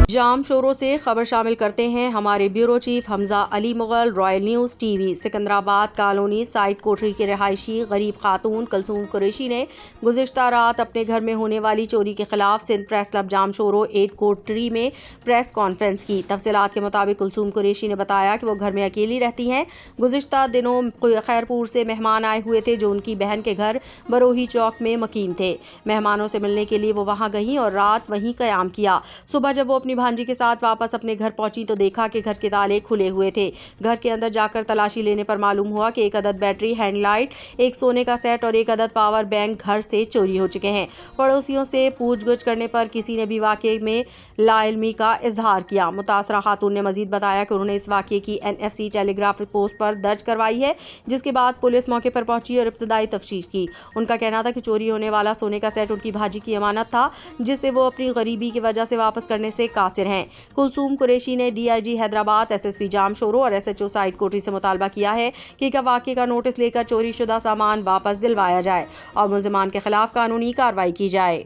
جام شوروں سے خبر شامل کرتے ہیں ہمارے bureau chief Hamza Ali Mughal. Royal news T V. Sikandarabad colony site Kotri کی رہائشی غریب خاتون کلثوم قریشی نے گزشتہ رات اپنے گھر میں ہونے والی چوری کے خلاف سندھ پریس کلب جام شورو 8 کوٹری میں پریس کانفرنس کی۔ تفصیلات کے مطابق کلثوم قریشی نے بتایا کہ وہ گھر میں اکیلی رہتی ہیں۔ گزشتہ دنوں خیرپور سے مہمان آئے ہوئے تھے جو ان کی بہن کے گھر بروہی چوک میں مقیم تھے۔ مہمانوں سے ملنے کے لیے وہ وہاں گئیں اور رات وہیں قیام کیا۔ صبح جب وہ اپنی بھانجی کے ساتھ واپس اپنے گھر پہنچی تو دیکھا کہ گھر کے تالے کھلے ہوئے تھے۔ گھر کے اندر جا کر تلاشی لینے پر معلوم ہوا کہ ایک عدد بیٹری ہینڈ لائٹ، ایک سونے کا سیٹ اور ایک عدد پاور بینک گھر سے چوری ہو چکے ہیں۔ پڑوسیوں سے پوچھ گچھ کرنے پر کسی نے بھی واقعے میں لا علمی کا اظہار کیا۔ متاثرہ خاتون نے مزید بتایا کہ انہوں نے اس واقعے کی NFC ٹیلی گراف پوسٹ پر درج کروائی ہے، جس کے بعد پولیس موقع پر پہنچی اور ابتدائی تفتیش کی۔ ان کا کہنا تھا کہ چوری ہونے والا سونے کا سیٹ ان کی بھانجی کی امانت تھا، جسے وہ اپنی غریبی کی وجہ سے واپس کرنے سے قاصر ہیں۔ کلثوم قریشی نے DIG حیدرآباد، SSP جام شورو اور SHO سائٹ کوٹری سے مطالبہ کیا ہے کہ واقعے کا نوٹس لے کر چوری شدہ سامان واپس دلوایا جائے اور ملزمان کے خلاف قانونی کارروائی کی جائے۔